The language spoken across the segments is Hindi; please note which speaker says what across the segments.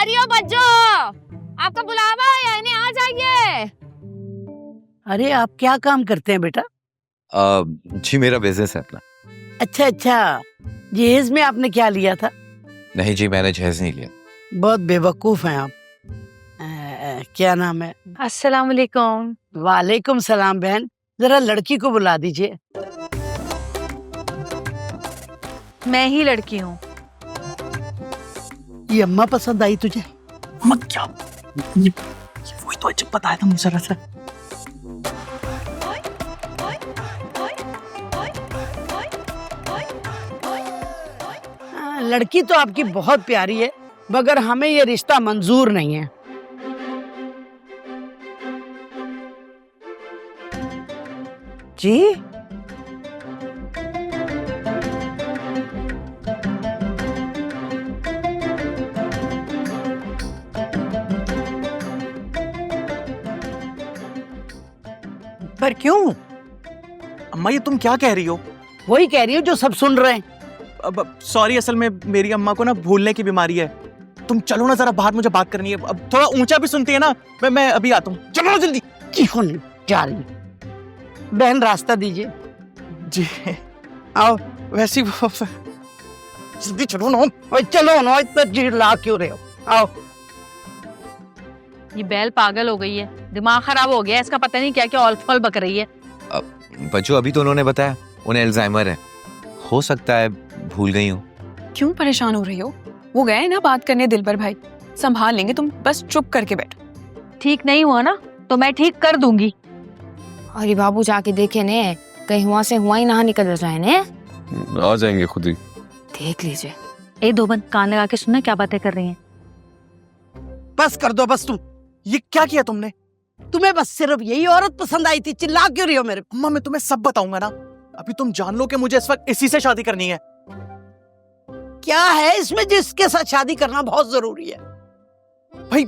Speaker 1: रही हो बच्चों, आपका बुलावा है, नहीं आ जाइए।
Speaker 2: अरे आप क्या काम करते हैं बेटा?
Speaker 3: जी मेरा बिजनेस है अपना।
Speaker 2: अच्छा अच्छा, जहेज में आपने क्या लिया था?
Speaker 3: नहीं जी मैंने जहेज नहीं लिया।
Speaker 2: बहुत बेवकूफ हैं आप। क्या नाम है?
Speaker 1: अस्सलाम वालेकुम।
Speaker 2: वालेकुम सलाम। बहन जरा लड़की को बुला दीजिए।
Speaker 1: मैं ही लड़की हूँ।
Speaker 2: ये अम्मा पसंद आई तुझे?
Speaker 4: अम्मा क्या ये वही तो जब बताया था मुझे रहा।
Speaker 2: लड़की तो आपकी बहुत प्यारी है, मगर हमें ये रिश्ता मंजूर नहीं है।
Speaker 5: जी पर क्यों?
Speaker 4: अम्मा ये तुम क्या कह रही हो?
Speaker 2: वही कह रही हूँ जो सब सुन रहे हैं।
Speaker 4: अब सॉरी, असल में मेरी अम्मा को ना भूलने की बीमारी है। तुम चलो ना जरा बाहर, मुझे बात करनी है। अब थोड़ा ऊंचा भी सुनती है ना। मैं अभी आता हूँ, चलो ना जल्दी।
Speaker 2: क्यों नहीं जा रही? बहन रास्ता दीजिए।
Speaker 4: जी
Speaker 2: आओ।
Speaker 4: वैसे ही जल्दी चलो ना।
Speaker 2: ओए चलो ना, इतना चिल्ला क्यों रहे हो? आओ।
Speaker 1: ये बैल पागल हो गई है, दिमाग खराब हो गया, इसका पता नहीं क्या क्या ऑल फॉल बक रही है।
Speaker 3: बच्चों अभी तो उन्होंने बताया उन्हें अल्जाइमर है, हो सकता है भूल गई हूँ।
Speaker 6: क्यों परेशान हो रही हो? वो गए ना बात करने दिलबर भाई, संभाल लेंगे, तुम बस चुप करके बैठो।
Speaker 1: ठीक नहीं हुआ ना तो मैं ठीक कर दूंगी।
Speaker 7: अरे बाबू जाके देखे ने, कहीं हुआ से हुआ ही ना निकल जाए ने।
Speaker 8: आ जाएंगे खुद ही।
Speaker 7: देख लीजिए।
Speaker 1: ए दोबन कान लगा के सुनना क्या बातें कर रही हैं।
Speaker 2: बस कर दो बस तुम।
Speaker 4: ये क्या किया तुमने?
Speaker 2: तुम्हें बस सिर्फ यही औरत पसंद आई थी, चिल्ला क्यों रही हो मेरे को?
Speaker 4: अम्मा मैं तुम्हें सब बताऊंगा ना। अभी तुम जान लो कि मुझे इस वक्त इसी से शादी करनी है।
Speaker 2: क्या है इसमें जिसके साथ शादी करना बहुत जरूरी है?
Speaker 4: भाई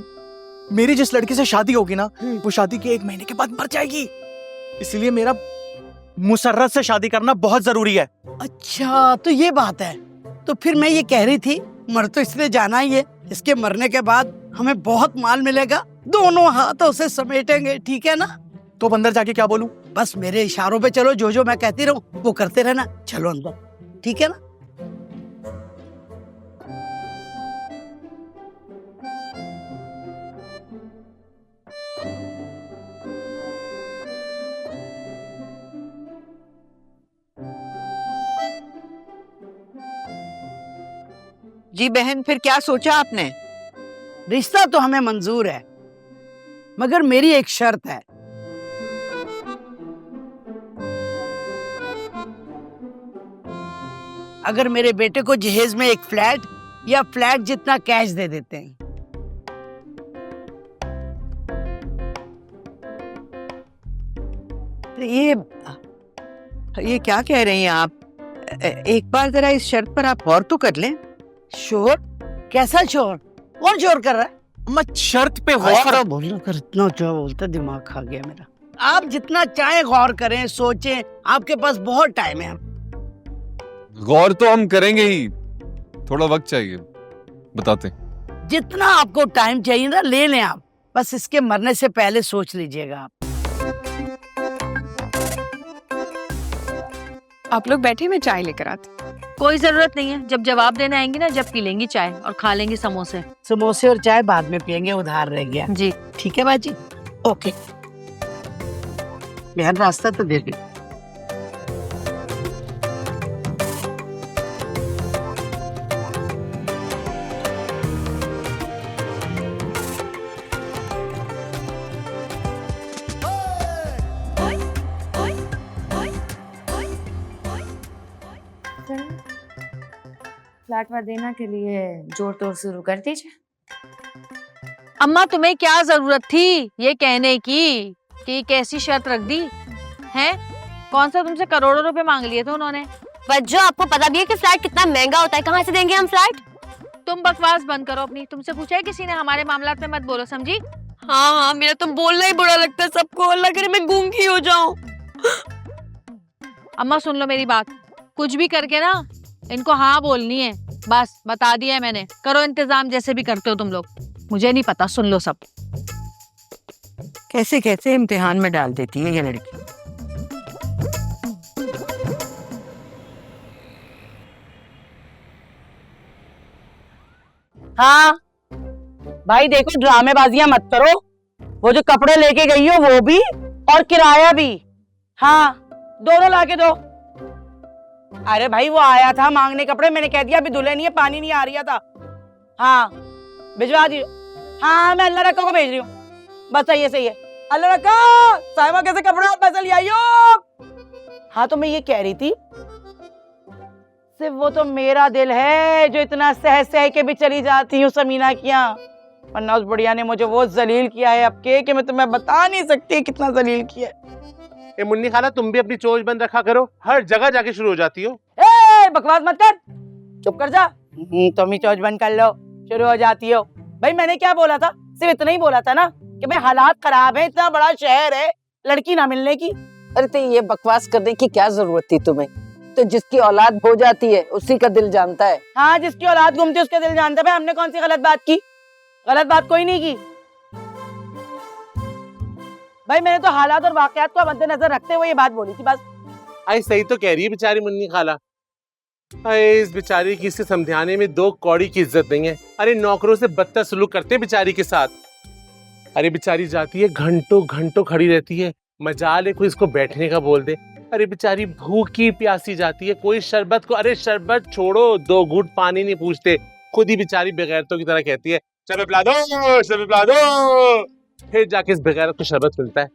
Speaker 4: मेरी जिस लड़की से शादी होगी ना, वो शादी के 1 महीने के बाद मर जाएगी। इसलिए मेरा मुसर्रत से शादी करना बहुत जरूरी है।
Speaker 2: अच्छा तो ये बात है। तो फिर मैं ये कह रही थी, मर तो इसलिए जाना ही है, इसके मरने के बाद हमें बहुत माल मिलेगा, दोनों हाथों से समेटेंगे, ठीक है ना?
Speaker 4: तो अंदर जाके क्या बोलूं?
Speaker 2: बस मेरे इशारों पे चलो, जो मैं कहती रहूं वो करते रहना। चलो अंदर, ठीक है ना?
Speaker 5: जी बहन, फिर क्या सोचा आपने?
Speaker 2: रिश्ता तो हमें मंजूर है, मगर मेरी एक शर्त है। अगर मेरे बेटे को जहेज में एक फ्लैट या फ्लैट जितना कैश दे देते हैं।
Speaker 5: तो ये क्या कह रही हैं आप? एक बार जरा इस शर्त पर आप गौर तो कर लें।
Speaker 2: शोर? कैसा शोर? कौन शोर कर रहा है?
Speaker 4: अम्मा शर्त पे गौर
Speaker 2: गौर बोलना कर, इतना जो बोलता दिमाग खा गया मेरा। आप जितना चाहे गौर करें, सोचें, आपके पास बहुत टाइम है।
Speaker 8: गौर तो हम करेंगे ही, थोड़ा वक्त चाहिए, बताते।
Speaker 2: जितना आपको टाइम चाहिए ना ले लें आप, बस इसके मरने से पहले सोच लीजिएगा आप।
Speaker 6: आप लोग बैठे, मैं चाय लेकर आती।
Speaker 1: कोई जरूरत नहीं है, जब जवाब देने आएंगी ना, जब पी लेंगी चाय और खा लेंगी समोसे।
Speaker 2: समोसे और चाय बाद में पियेंगे, उधार रह गया।
Speaker 1: जी
Speaker 2: ठीक है बाजी, ओके। बहन रास्ता तो दे दी।
Speaker 7: फ्लैट में देना के लिए जोर तोड़ शुरू कर दीजिए।
Speaker 1: अम्मा तुम्हें क्या जरूरत थी ये कहने की कि कैसी शर्त रख दी है? कौन सा तुमसे करोड़ों रुपए मांग लिए थे उन्होंने?
Speaker 9: बच्चों आपको पता भी है कि फ्लैट कितना महंगा होता है, कहाँ से देंगे हम फ्लैट?
Speaker 1: तुम बकवास बंद करो अपनी। तुमसे पूछा है किसी ने? हमारे मामलात में मत बोलो, समझी?
Speaker 9: हाँ मेरा तो बोलना ही बुरा लगता है सबको, अल्लाह करे मैं गूंगी हो जाऊं।
Speaker 1: अम्मा सुन लो मेरी बात, कुछ भी करके ना इनको हाँ बोलनी है, बस बता दिया है मैंने। करो इंतजाम जैसे भी करते हो तुम लोग। मुझे नहीं पता, सुन लो सब।
Speaker 5: कैसे कैसे इम्तिहान में डाल देती है ये लड़की।
Speaker 2: हाँ भाई देखो, ड्रामेबाजियां मत करो। वो जो कपड़े लेके गई हो वो भी और किराया भी, हाँ दोनों लाके दो। अरे भाई वो आया था मांगने कपड़े, मैंने कह दिया अभी धुले नहीं है, पानी नहीं आ रहा था। हाँ भिजवा दी। हाँ मैं अल्लाह रखा को भेज रही हूँ, बस सही है सही है। अल्लाह रखा साहिबा कैसे कपड़े और पैसे ले आई हो। हाँ तो मैं ये कह रही थी, सिर्फ वो तो मेरा दिल है जो इतना सह सह के भी चली जाती हूँ समीना की यहाँ, वरना उस बुढ़िया ने मुझे वो जलील किया है अब के कि मैं तुम्हें बता नहीं सकती कितना जलील किया है।
Speaker 10: ए मुन्नी खाला, तुम भी अपनी चोंच बंद रखा करो, हर जगह जाके शुरू हो जाती हो।
Speaker 2: ए बकवास मत कर, चुप कर जा। तुम ही चोंच बंद कर लो, शुरू हो जाती हो। भाई मैंने क्या बोला था, सिर्फ इतना ही बोला था ना कि भाई हालात खराब है, इतना बड़ा शहर है, लड़की ना मिलने की।
Speaker 5: अरे तो ये बकवास करने की क्या जरूरत थी तुम्हें? तो जिसकी औलाद हो जाती है उसी का दिल जानता है।
Speaker 2: हाँ जिसकी औलाद घूमती है उसका दिल जानता है। भाई हमने कौन सी गलत बात की? गलत बात कोई नहीं की भाई, मैंने तो हालात और वाकयात को मद्देनजर रखते हुए ये बात बोली थी बस।
Speaker 10: आई सही तो कह रही है बेचारी मुन्नी खाला। अरे इस बेचारी की इससे समझाने में दो कौड़ी की इज्जत नहीं है। अरे नौकरों से बदतर सलूक करते हैं बेचारी के साथ। अरे बेचारी जाती है घंटों घंटों खड़ी रहती है, मजाल है कोई इसको बैठने का बोल दे। अरे बेचारी भूखी प्यासी जाती है, कोई शरबत को, अरे शरबत छोड़ो, 2 घूंट पानी नहीं पूछते, खुद ही बेचारी बेगैरतों की तरह कहती है शरबत पिला दो, शरबत पिला दो। फिर जाके इस बेगैरत को शरबत मिलता है।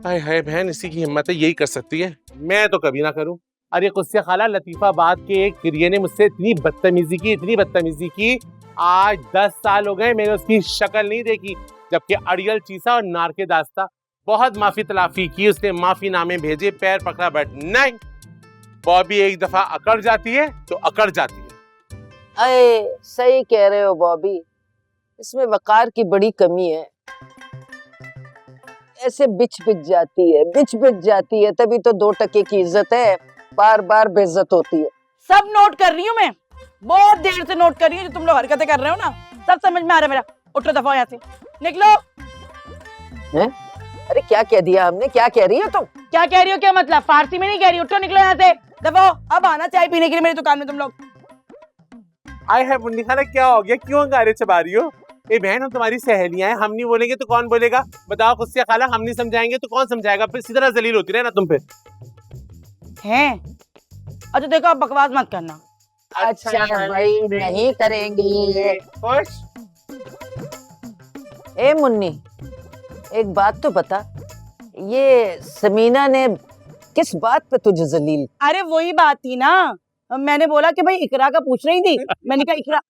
Speaker 10: हाय हाय बहन, इसी की हिम्मत है, यही कर सकती है, मैं तो कभी ना करूं। अरे कुस्से खाला, लतीफाबाद के एक किरिये ने मुझसे इतनी बदतमीजी की, आज 10 साल हो गए मैंने उसकी शक्ल नहीं देखी। जबकि अड़ियल चीसा और नार के दास्ता बहुत माफी तलाफी की, उसने माफी नामे भेजे, पैर पकड़ा, बट नहीं, बॉबी एक दफा अकड़ जाती है तो अकड़ जाती है।
Speaker 5: अरे सही कह रहे हो बॉबी, इसमें वकार की बड़ी कमी है। ऐसे बिच जाती है, तभी तो 2 टके की इज्जत है, बार बार बेइज्जत होती है।
Speaker 2: सब नोट कर रही हूँ मैं, बहुत देर से नोट कर रही हूँ, जो तुम लोग हरकतें कर रहे हो ना, सब समझ में आ रहा है मेरा। उठो दफा यहाँ से, निकलो।
Speaker 5: हैं? अरे क्या कह दिया हमने, क्या कह रही हो तुम?
Speaker 2: क्या कह रही हो, क्या मतलब? फारसी में नहीं कह रही, उठो निकलो यहाँ से, दफा। अब आना चाय पीने के लिए मेरी दुकान में तुम लोग।
Speaker 10: आए है मुन्नी खाला, क्या हो गया, क्यों अंगारे चबा रही हो? ए बहन, हम तुम्हारी सहेलियां हैं, हम नहीं बोलेंगे तो कौन बोलेगा? बताओ कुस्से खाला, हम नहीं समझाएंगे तो कौन समझाएगा? फिर इसी तरह जलील होती रहे ना तुम फिर। हैं?
Speaker 2: अच्छा देखो, अब बकवास मत करना।
Speaker 5: अच्छा भाई, नहीं करेंगे।
Speaker 10: खुश?
Speaker 5: ए मुन्नी, एक बात तो बता, ये समीना ने किस बात पे तुझे जलील?
Speaker 2: अरे वही बात थी ना, मैंने बोला कि भाई इकरा का पूछ रही थी, मैंने कहा इकरा।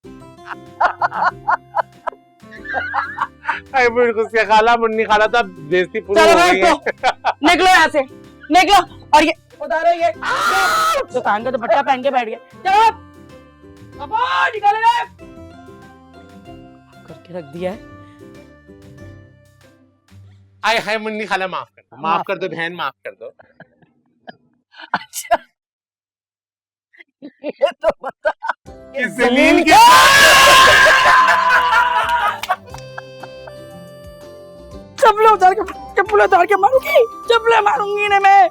Speaker 10: कुस्से खाला, मुन्नी खाला तो बेइज्जती पूरी
Speaker 2: चलो
Speaker 10: हो गई है।
Speaker 2: निकलो यहाँ से, निकलो। और ये उतारो, ये दुकान का दुपट्टा पहन के बैठ गया। चलो निकालो ना, करके रख दिया है।
Speaker 10: आए हाय मुन्नी खाला, माफ कर दो बहन, माफ कर दो।
Speaker 2: अच्छा ये तो बता,
Speaker 10: जलील की
Speaker 2: चप्पलें उतार के मारूंगी, चप्पलें मारूंगी इन्हें मैं।